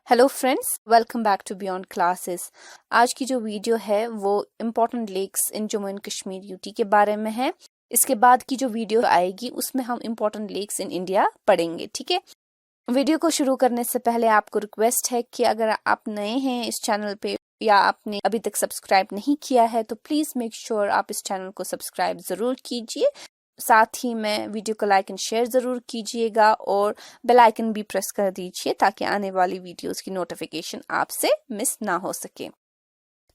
Hello friends, welcome back to beyond classes. आज की जो वीडियो है वो important lakes in Jammu and Kashmir UT के बारे में है। इसके बाद की जो वीडियो आएगी उसमें हम इम्पोर्टेंट लेक्स इन इंडिया पढ़ेंगे। ठीक है, वीडियो को शुरू करने से पहले आपको रिक्वेस्ट है कि अगर आप नए हैं इस चैनल पे या आपने अभी तक सब्सक्राइब नहीं किया है तो प्लीज मेक श्योर आप इस चैनल को सब्सक्राइब जरूर कीजिए। साथ ही में वीडियो को लाइक एंड शेयर जरूर कीजिएगा और बेल आइकन भी प्रेस कर दीजिए ताकि आने वाली वीडियोस की नोटिफिकेशन आपसे मिस ना हो सके।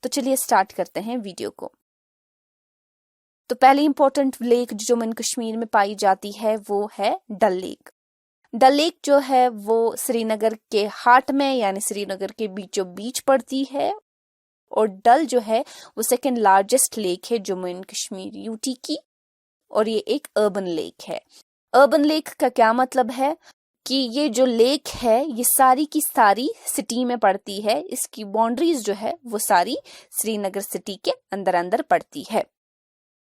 तो चलिए स्टार्ट करते हैं वीडियो को। तो पहली इंपॉर्टेंट लेक जो जम्मू एंड कश्मीर में पाई जाती है वो है डल लेक। डल लेक जो है वो श्रीनगर के हार्ट में यानी श्रीनगर के बीचों बीच पड़ती है और डल जो है वो सेकेंड लार्जेस्ट लेक है जम्मू एंड कश्मीर यूटी की और ये एक अर्बन लेक है। अर्बन लेक का क्या मतलब है कि ये जो लेक है ये सारी की सारी सिटी में पड़ती है। इसकी बाउंड्रीज जो है वो सारी श्रीनगर सिटी के अंदर अंदर पड़ती है।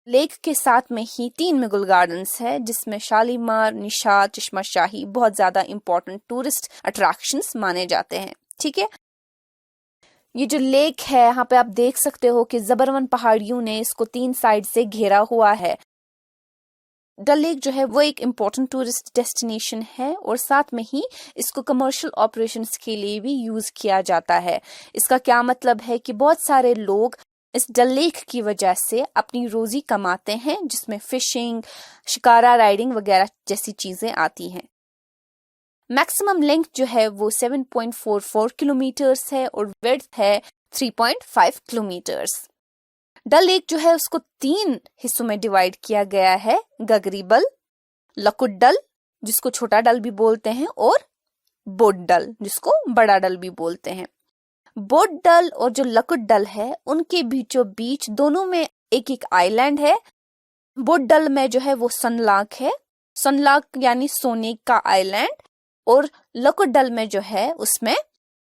लेक के साथ में ही 3 मुगल गार्डन्स है जिसमें शालीमार, निशात, चश्मा शाही बहुत ज्यादा इंपॉर्टेंट टूरिस्ट अट्रैक्शंस माने जाते हैं। ठीक है, ये जो लेक है यहाँ पे आप देख सकते हो कि जबरवन पहाड़ियों ने इसको 3 साइड से घेरा हुआ है। डल लेक जो है वो एक इम्पोर्टेंट टूरिस्ट डेस्टिनेशन है और साथ में ही इसको कमर्शियल ऑपरेशंस के लिए भी यूज किया जाता है। इसका क्या मतलब है कि बहुत सारे लोग इस डल लेक की वजह से अपनी रोजी कमाते हैं जिसमें फिशिंग, शिकारा राइडिंग वगैरह जैसी चीजें आती हैं। मैक्सिमम लेंथ जो है वो 7.44 किलोमीटर्स है और विड्थ है 3.5 किलोमीटर्स। डल लेक जो है उसको 3 हिस्सों में डिवाइड किया गया है, गगरी डल, लकुट डल जिसको छोटा डल भी बोलते हैं और बोट डल जिसको बड़ा डल भी बोलते हैं। बोट डल और जो लकुट डल है उनके बीचों बीच दोनों में एक एक आइलैंड है। बोट डल में जो है वो सनलाक है, सनलाक यानी सोने का आइलैंड, और लकुट डल में जो है उसमें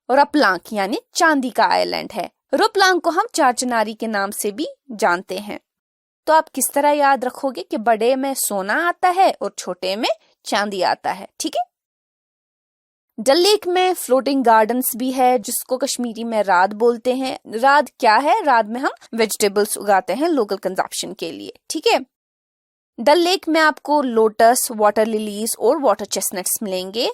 रपलांक यानी चांदी का आइलैंड है। रुपलांग को हम चार चिनारी के नाम से भी जानते हैं। तो आप किस तरह याद रखोगे कि बड़े में सोना आता है और छोटे में चांदी आता है। ठीक है, डल लेक में फ्लोटिंग गार्डन्स भी है जिसको कश्मीरी में राद बोलते हैं। राद क्या है? राद में हम वेजिटेबल्स उगाते हैं लोकल कंजप्शन के लिए। ठीक है, डल लेक में आपको लोटस, वाटर लिलीज और वाटर चेस्टनट्स मिलेंगे।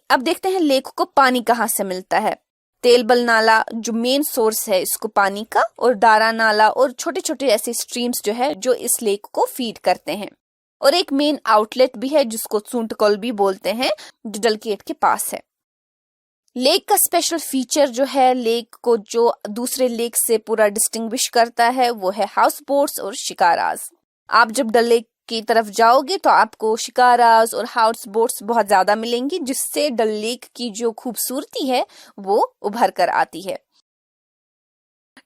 अब देखते हैं लेक को पानी कहाँ से मिलता है। तेलबल नाला जो मेन सोर्स है इसको पानी का, और दारा नाला और छोटे छोटे ऐसे स्ट्रीम्स जो है जो इस लेक को फीड करते हैं, और एक मेन आउटलेट भी है जिसको सूंटकल भी बोलते हैं जो डल गेट के पास है। लेक का स्पेशल फीचर जो है लेक को जो दूसरे लेक से पूरा डिस्टिंग्विश करता है वो है हाउस बोट्स और शिकाराज। आप जब डल लेक की तरफ जाओगे तो आपको शिकाराज और हाउस बोट्स बहुत ज्यादा मिलेंगी जिससे डल लेक की जो खूबसूरती है वो उभर कर आती है।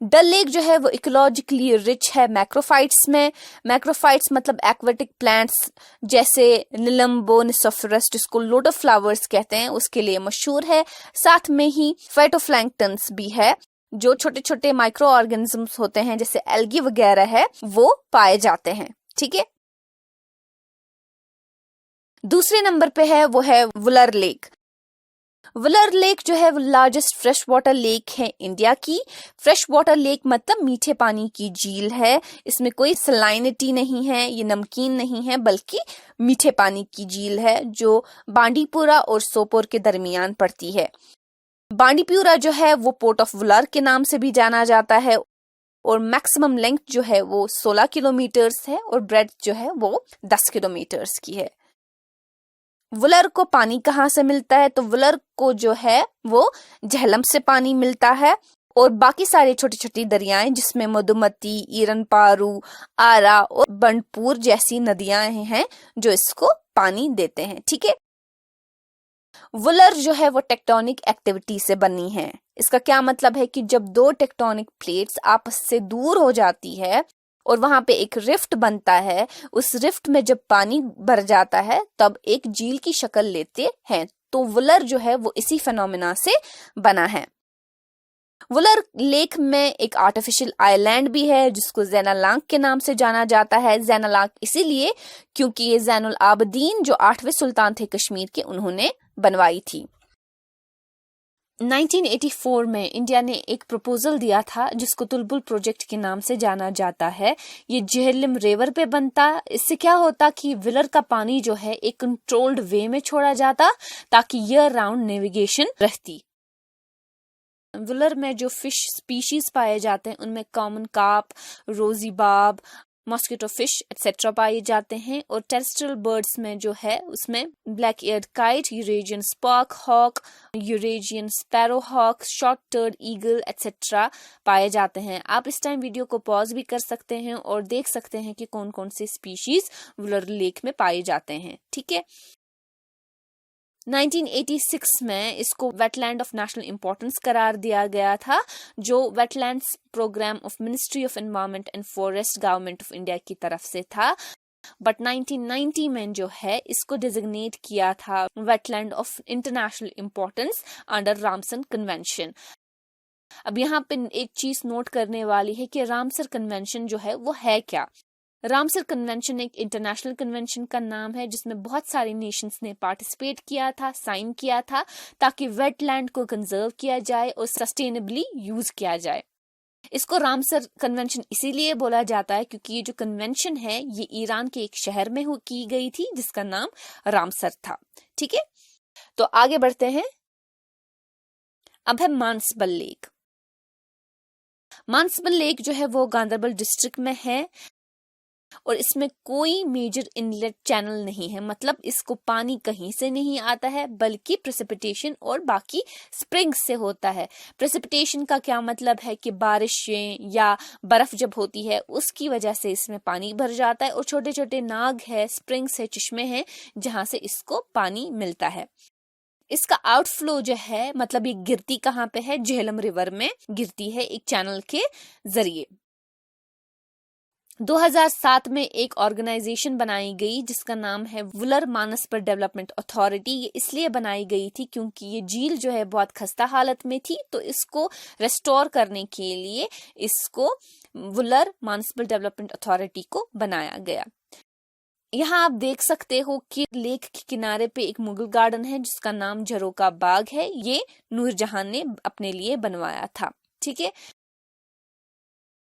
डल लेक जो है वो इकोलॉजिकली रिच है मैक्रोफाइट्स में। मैक्रोफाइट्स मतलब एक्वेटिक प्लांट्स जैसे निलम्बो निसोफरस जिसको लोटस फ्लावर्स कहते हैं उसके लिए मशहूर है। साथ में ही फाइटोप्लैंक्टन्स भी है जो छोटे छोटे माइक्रो ऑर्गेनिजम्स होते हैं जैसे एल्गी वगैरह है वो पाए जाते हैं। ठीक है, दूसरे नंबर पे है वो है वुलर लेक। वुलर लेक जो है वो लार्जेस्ट फ्रेश वाटर लेक है इंडिया की। फ्रेश वाटर लेक मतलब मीठे पानी की झील है। इसमें कोई सलाइनिटी नहीं है, ये नमकीन नहीं है बल्कि मीठे पानी की झील है जो बांडीपुरा और सोपोर के दरमियान पड़ती है। बांडीपुरा जो है वो पोर्ट ऑफ वुलर के नाम से भी जाना जाता है और मैक्सिमम लेंथ जो है वो 16 किलोमीटर्स है और ब्रेड्थ जो है वो 10 किलोमीटर्स की है। वुलर को पानी कहाँ से मिलता है? तो वुलर को जो है वो झेलम से पानी मिलता है और बाकी सारे छोटी छोटी दरियाएं जिसमें मधुमती, ईरन पारू, आरा और बंडपुर जैसी नदियां हैं जो इसको पानी देते हैं। ठीक है, वुलर जो है वो टेक्टोनिक एक्टिविटी से बनी है। इसका क्या मतलब है कि जब 2 टेक्टोनिक प्लेट्स आपस से दूर हो जाती है और वहां पे एक रिफ्ट बनता है, उस रिफ्ट में जब पानी भर जाता है तब एक झील की शक्ल लेते हैं। तो वुलर जो है वो इसी फिनोमेना से बना है। वुलर लेक में एक आर्टिफिशियल आइलैंड भी है जिसको ज़ैनालांक के नाम से जाना जाता है। ज़ैनालांक इसीलिए क्योंकि ये ज़ैनुल आबदीन जो 8वें सुल्तान थे कश्मीर के उन्होंने बनवाई थी। 1984 में इंडिया ने एक प्रपोजल दिया था जिसको तुलबुल प्रोजेक्ट के नाम से जाना जाता है। ये झेलम रिवर पे बनता। इससे क्या होता कि व्हीलर का पानी जो है एक कंट्रोल्ड वे में छोड़ा जाता ताकि ईयर राउंड नेविगेशन रहती। व्हीलर में जो फिश स्पीशीज पाए जाते हैं उनमें कॉमन कार्प, रोजी बाब, मॉस्किटो फिश एक्सेट्रा पाए जाते हैं। और टेरेस्ट्रियल बर्ड्स में जो है उसमें black eared kite, Eurasian spark hawk, Eurasian sparrowhawk, short टर्ड ईगल एक्सेट्रा पाए जाते हैं। आप इस टाइम वीडियो को पॉज भी कर सकते हैं और देख सकते हैं कि कौन कौन से स्पीशीज व्हीलर लेक में पाए जाते हैं। ठीक है। 1986 में इसको वेटलैंड ऑफ नेशनल इंपॉर्टेंस करार दिया गया था, जो wetlands programme of ministry of environment and forest government of India की तरफ से था। बट 1990 में जो है इसको डिजिग्नेट किया था wetland of international importance under Ramsar convention. अब यहाँ पे एक चीज नोट करने वाली है कि रामसर कन्वेंशन जो है वो है क्या। रामसर कन्वेंशन एक इंटरनेशनल कन्वेंशन का नाम है जिसमें बहुत सारे नेशंस ने पार्टिसिपेट किया था, साइन किया था, ताकि वेटलैंड को कंजर्व किया जाए और सस्टेनेबली यूज किया जाए। इसको रामसर कन्वेंशन इसीलिए बोला जाता है क्योंकि ये जो कन्वेंशन है ये ईरान के एक शहर में की गई थी जिसका नाम रामसर था। ठीक है, तो आगे बढ़ते हैं। अब है मानसबल लेक। मानसबल लेक जो है वो गांधरबल डिस्ट्रिक्ट में है और इसमें कोई मेजर इनलेट चैनल नहीं है, मतलब इसको पानी कहीं से नहीं आता है बल्कि प्रेसिपिटेशन और बाकी स्प्रिंग्स से होता है। प्रेसिपिटेशन का क्या मतलब है कि बारिशें या बर्फ जब होती है उसकी वजह से इसमें पानी भर जाता है और छोटे छोटे नाग है, स्प्रिंग्स है, चश्मे हैं जहां से इसको पानी मिलता है। इसका आउटफ्लो जो है मतलब ये गिरती कहाँ पे है, झेलम रिवर में गिरती है एक चैनल के जरिए। 2007 में एक ऑर्गेनाइजेशन बनाई गई जिसका नाम है वुलर मानसबर डेवलपमेंट अथॉरिटी। ये इसलिए बनाई गई थी क्योंकि ये झील जो है बहुत खस्ता हालत में थी, तो इसको रेस्टोर करने के लिए इसको वुलर मानसबर डेवलपमेंट अथॉरिटी को बनाया गया। यहाँ आप देख सकते हो कि लेक के किनारे पे एक मुगल गार्डन है जिसका नाम झरोका बाग है। ये नूरजहां ने अपने लिए बनवाया था। ठीक है,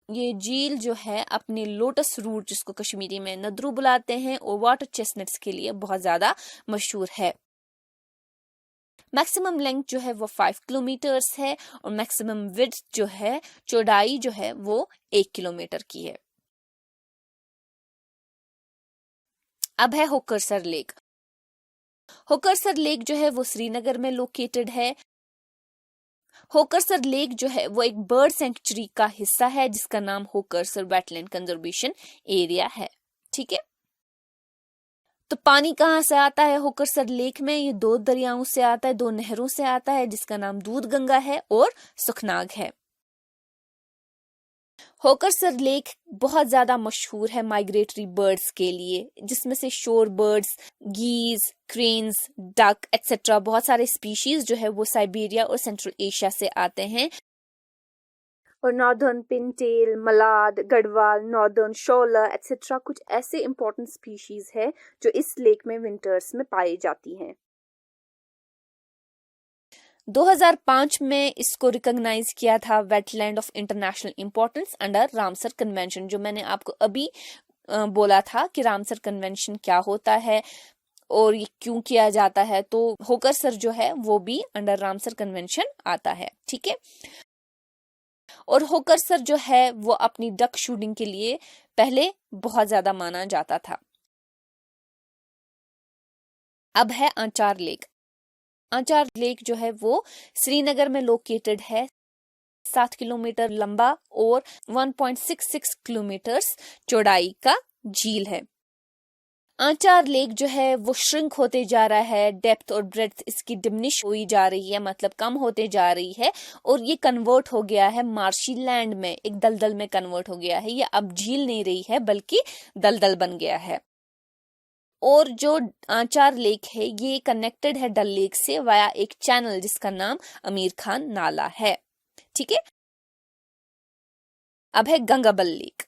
ये झील जो है अपने लोटस रूट जिसको कश्मीरी में नदरू बुलाते हैं और वाटर चेस्टनट्स के लिए बहुत ज्यादा मशहूर है। मैक्सिमम लेंथ जो है वो 5 किलोमीटर्स है और मैक्सिमम विड्थ जो है, चौड़ाई जो है वो 1 किलोमीटर की है। अब है होकरसर लेक। होकरसर लेक जो है वो श्रीनगर में लोकेटेड है। होकरसर लेक जो है वो एक बर्ड सेंचुरी का हिस्सा है जिसका नाम होकरसर वेटलैंड कंजर्वेशन एरिया है। ठीक है, तो पानी कहाँ से आता है होकरसर लेक में? ये 2 दरियाओं से आता है, 2 नहरों से आता है जिसका नाम दूध गंगा है और सुखनाग है। होकरसर लेक बहुत ज्यादा मशहूर है माइग्रेटरी बर्ड्स के लिए, जिसमें से शोर बर्ड्स, गीज, क्रेन्स, डक एक्सेट्रा बहुत सारे स्पीशीज जो है वो साइबेरिया और सेंट्रल एशिया से आते हैं। और northern pintail, mallard, gadwall, northern shoveler etcetera कुछ ऐसे इंपॉर्टेंट स्पीशीज है जो इस लेक में विंटर्स में पाई जाती हैं। 2005 में इसको रिकॉग्नाइज किया था wetland of international importance under Ramsar convention. जो मैंने आपको अभी बोला था कि रामसर कन्वेंशन क्या होता है और ये क्यों किया जाता है, तो होकरसर जो है वो भी अंडर रामसर कन्वेंशन आता है। ठीक है, और होकरसर जो है वो अपनी डक शूटिंग के लिए पहले बहुत ज्यादा माना जाता था। अब है आंचार लेक। आंचार लेक जो है वो श्रीनगर में लोकेटेड है। 7 किलोमीटर लंबा और 1.66 किलोमीटर चौड़ाई का झील है। आंचार लेक जो है वो श्रिंक होते जा रहा है, डेप्थ और ब्रेड्थ इसकी डिमिनिश हुई जा रही है, मतलब कम होते जा रही है और ये कन्वर्ट हो गया है मार्शी लैंड में, एक दलदल में कन्वर्ट हो गया है। ये अब झील नहीं रही है बल्कि दलदल बन गया है। और जो आंचार लेक है ये कनेक्टेड है डल लेक से वाया एक चैनल जिसका नाम अमीर खान नाला है। ठीक है, अब है गंगाबल लेक।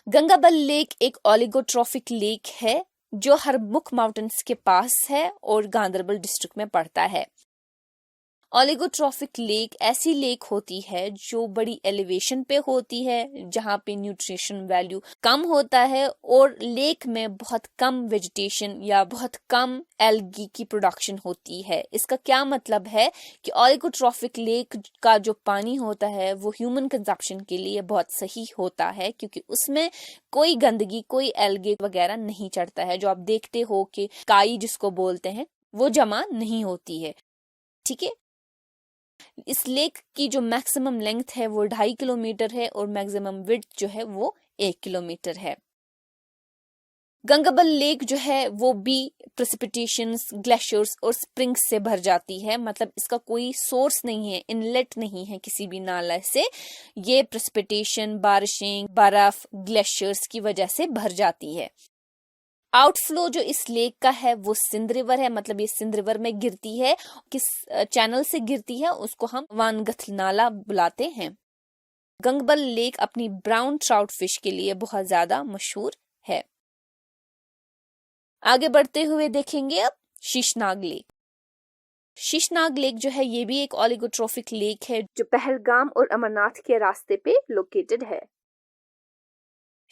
गंगाबल लेक एक ओलिगोट्रॉफिक लेक है जो हरमुख माउंटेन्स के पास है और गांधरबल डिस्ट्रिक्ट में पड़ता है। ओलिगोट्रॉफिक लेक ऐसी लेक होती है जो बड़ी एलिवेशन पे होती है, जहाँ पे न्यूट्रिशन वैल्यू कम होता है और लेक में बहुत कम वेजिटेशन या बहुत कम एल्गी की प्रोडक्शन होती है। इसका क्या मतलब है कि ओलिगोट्रॉफिक लेक का जो पानी होता है वो ह्यूमन कंजप्शन के लिए बहुत सही होता है, क्योंकि उसमें कोई गंदगी, कोई एल्गे वगैरह नहीं चढ़ता है। जो आप देखते हो कि काई जिसको बोलते हैं वो जमा नहीं होती है। ठीक है, इस लेक की जो मैक्सिमम लेंथ है वो 2.5 किलोमीटर है और मैक्सिमम विड्थ जो है वो 1 किलोमीटर है। गंगाबल लेक जो है वो भी प्रेसिपिटेशंस, ग्लेशियर्स और स्प्रिंग्स से भर जाती है। मतलब इसका कोई सोर्स नहीं है, इनलेट नहीं है किसी भी नाला से। ये प्रेसिपिटेशन, बारिशें, बर्फ, ग्लेशियर्स की वजह से भर जाती है। आउटफ्लो जो इस लेक का है वो सिंध रिवर है। मतलब ये सिंध रिवर में गिरती है। किस चैनल से गिरती है उसको हम वानगथ नाला बुलाते हैं। गंगबल लेक अपनी ब्राउन ट्राउट फिश के लिए बहुत ज्यादा मशहूर है। आगे बढ़ते हुए देखेंगे अब शीशनाग लेक। शीशनाग लेक जो है ये भी एक ओलिगोट्रॉफिक लेक है जो पहलगाम और अमरनाथ के रास्ते पे लोकेटेड है।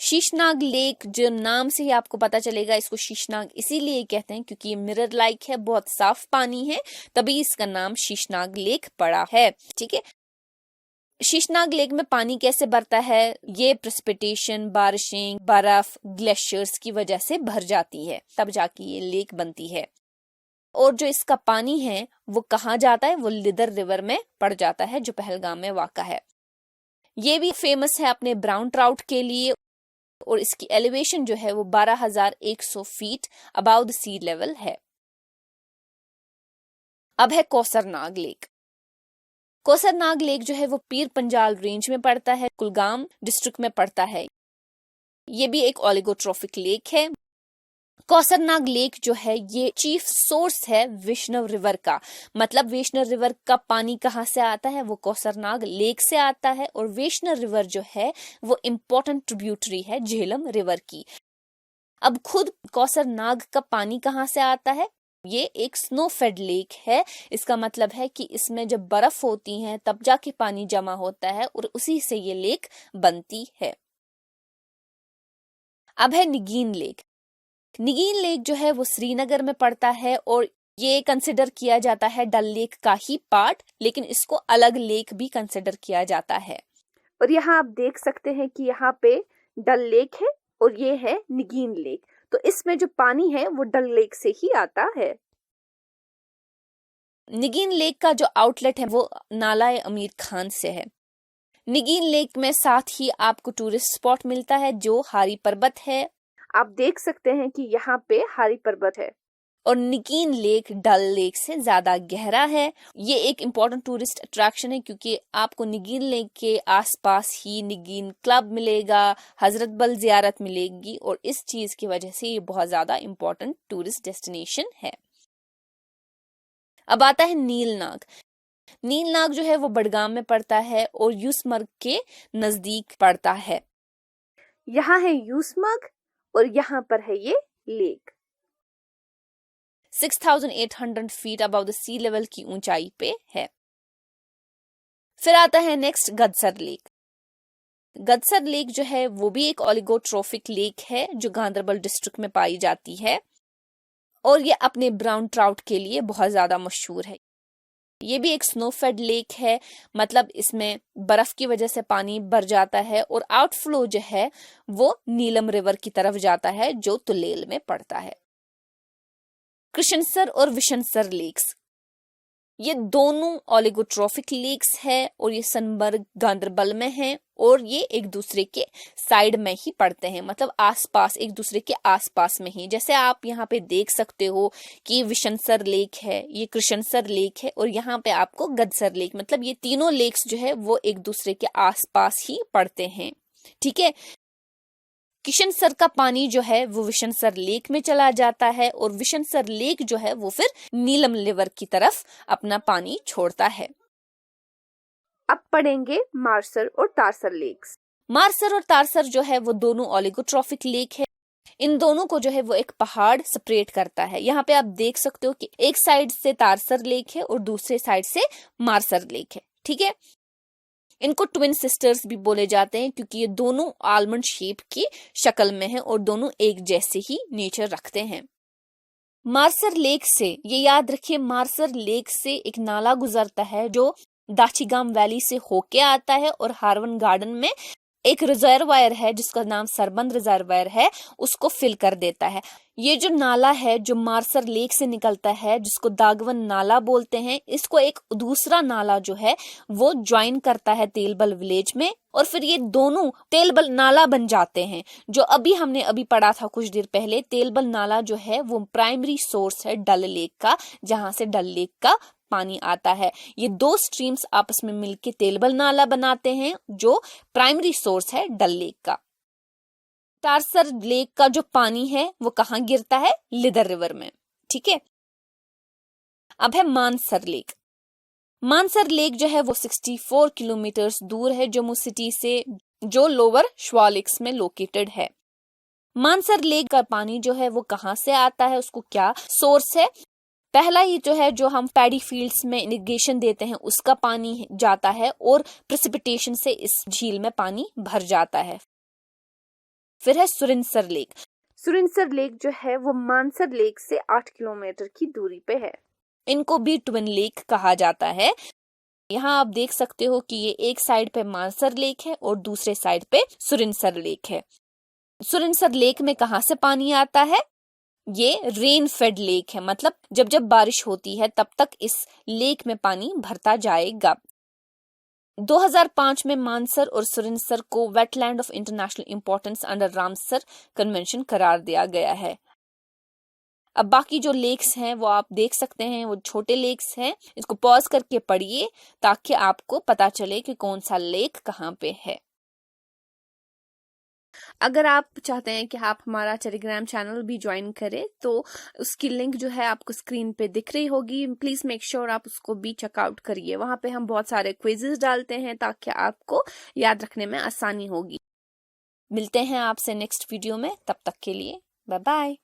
शीशनाग लेक जो नाम से ही आपको पता चलेगा, इसको शीशनाग इसीलिए कहते हैं क्योंकि ये मिरर लाइक है, बहुत साफ पानी है, तभी इसका नाम शीशनाग लेक पड़ा है। ठीक है, शीशनाग लेक में पानी कैसे भरता है? ये प्रेसिपिटेशन, बारिशें, बर्फ, ग्लेशियर्स की वजह से भर जाती है, तब जाके ये लेक बनती है। और जो इसका पानी है वो कहाँ जाता है? वो लिदर रिवर में पड़ जाता है जो पहलगाम में वाक़ा है। ये भी फेमस है अपने ब्राउन ट्राउट के लिए और इसकी एलिवेशन जो है वो 12,100 feet above the sea level है। अब है कौसरनाग लेक। कौसरनाग लेक जो है वो पीर पंजाल रेंज में पड़ता है, कुलगाम डिस्ट्रिक्ट में पड़ता है। ये भी एक ओलिगोट्रॉफिक लेक है। कौसरनाग लेक जो है ये चीफ सोर्स है वैष्णव रिवर का। मतलब वैष्णव रिवर का पानी कहाँ से आता है? वो कौसरनाग लेक से आता है। और वैष्णव रिवर जो है वो इम्पोर्टेंट ट्रिब्यूटरी है झेलम रिवर की। अब खुद कौसरनाग का पानी कहाँ से आता है? ये एक स्नो फेड लेक है। इसका मतलब है कि इसमें जब बर्फ होती है तब जाके पानी जमा होता है और उसी से ये लेक बनती है। अब है निगीन लेक। निगीन लेक जो है वो श्रीनगर में पड़ता है और ये कंसिडर किया जाता है डल लेक का ही पार्ट, लेकिन इसको अलग लेक भी कंसिडर किया जाता है। और यहाँ आप देख सकते हैं कि यहाँ पे डल लेक है और ये है निगीन लेक। तो इसमें जो पानी है वो डल लेक से ही आता है। निगीन लेक का जो आउटलेट है वो नाला अमीर खान से है। निगीन लेक में साथ ही आपको टूरिस्ट स्पॉट मिलता है जो हारी पर्वत है। आप देख सकते हैं कि यहाँ पे हारी पर्वत है और निगीन लेक डल लेक से ज्यादा गहरा है। ये एक इम्पोर्टेंट टूरिस्ट अट्रैक्शन है क्योंकि आपको निगीन लेक के आसपास ही निगीन क्लब मिलेगा, हजरत बल जियारत मिलेगी और इस चीज की वजह से ये बहुत ज्यादा इम्पोर्टेंट टूरिस्ट डेस्टिनेशन है। अब आता है नीलनाग। नीलनाग जो है वो बडगाम में पड़ता है और यूसमर्ग के नजदीक पड़ता है। यहाँ है यूसमर्ग और यहाँ पर है ये lake. 6,800 feet above the sea level की ऊंचाई पे है। फिर आता है next Gadsar lake. Gadsar lake जो है वो भी एक ओलिगोट्रॉफिक लेक है जो गांधरबल डिस्ट्रिक्ट में पाई जाती है और ये अपने ब्राउन ट्राउट के लिए बहुत ज्यादा मशहूर है। ये भी एक स्नोफेड लेक है। मतलब इसमें बर्फ की वजह से पानी भर जाता है और आउटफ्लो जो है वो नीलम रिवर की तरफ जाता है जो तुलेल में पड़ता है। कृष्णसर और विशनसर लेक्स, ये दोनों ओलिगोट्रॉफिक लेक्स है और ये सनबर्ग गांधरबल में है और ये एक दूसरे के साइड में ही पड़ते हैं। मतलब आसपास, एक दूसरे के आसपास में ही। जैसे आप यहाँ पे देख सकते हो कि विशनसर लेक है, ये कृष्णसर लेक है और यहाँ पे आपको गदसर लेक, मतलब ये तीनों लेक्स जो है वो एक दूसरे के आसपास ही पड़ते हैं। ठीक है, किशनसर का पानी जो है वो विशनसर लेक में चला जाता है और विशनसर लेक जो है वो फिर नीलम रिवर की तरफ अपना पानी छोड़ता है। अब पढ़ेंगे मार्सर और तारसर लेक्स। मार्सर और तारसर जो है वो दोनों ओलिगोट्रॉफिक लेक है। इन दोनों को जो है वो एक पहाड़ सेपरेट करता है। यहाँ पे आप देख सकते हो कि एक साइड से तारसर लेक है और दूसरे साइड से मारसर लेक है। ठीक है, इनको ट्विन सिस्टर्स भी बोले जाते हैं क्योंकि ये दोनों आलमंड शेप की शक्ल में है और दोनों एक जैसे ही नेचर रखते हैं। मारसर लेक से, ये याद रखिए, मारसर लेक से एक नाला गुजरता है जो दाचीगाम वैली से होके आता है और हारवन गार्डन में एक रिजर्वायर है जिसका नाम सरबंद रिजर्वायर है, उसको फिल कर देता है। ये जो नाला है जो मारसर लेक से निकलता है, जिसको दागवन नाला बोलते हैं, इसको एक दूसरा नाला जो है वो ज्वाइन करता है तेलबल विलेज में, और फिर ये दोनों तेलबल नाला बन जाते हैं। जो हमने अभी पढ़ा था कुछ देर पहले, तेलबल नाला जो है वो प्राइमरी सोर्स है डल लेक का, जहां से डल लेक का पानी आता है। ये दो स्ट्रीम्स आपस में मिलके तेलबल नाला बनाते हैं जो प्राइमरी सोर्स है डल लेक का। तारसर लेक का जो पानी है वो कहाँ गिरता है? लिदर रिवर में। ठीक है, अब है मानसर लेक। मानसर लेक जो है वो 64 किलोमीटर दूर है जम्मू सिटी से, जो लोअर श्वालिक्स में लोकेटेड है। मानसर लेक का पानी जो है वो कहाँ से आता है, उसको क्या सोर्स है? पहला ये जो है जो हम पैडी फील्ड्स में इरिगेशन देते हैं उसका पानी जाता है और प्रेसिपिटेशन से इस झील में पानी भर जाता है। फिर है सुरिनसर लेक। सुरिनसर लेक जो है वो मानसर लेक से 8 किलोमीटर की दूरी पे है। इनको भी ट्विन लेक कहा जाता है। यहाँ आप देख सकते हो कि ये एक साइड पे मानसर लेक है और दूसरे साइड पे सुरिनसर लेक है। सुरिनसर लेक में कहाँ से पानी आता है? ये रेन फेड लेक है, मतलब जब जब बारिश होती है तब तक इस लेक में पानी भरता जाएगा। 2005 में मानसर और सुरिनसर को wetland of international importance under Ramsar convention करार दिया गया है। अब बाकी जो लेक्स हैं वो आप देख सकते हैं, वो छोटे लेक्स हैं। इसको पॉज करके पढ़िए ताकि आपको पता चले कि कौन सा लेक कहाँ पे है। अगर आप चाहते हैं कि आप हमारा टेलीग्राम चैनल भी ज्वाइन करें तो उसकी लिंक जो है आपको स्क्रीन पे दिख रही होगी। प्लीज मेक श्योर आप उसको भी चेकआउट करिए। वहां पे हम बहुत सारे क्विजेस डालते हैं ताकि आपको याद रखने में आसानी होगी। मिलते हैं आपसे नेक्स्ट वीडियो में, तब तक के लिए बाय बाय।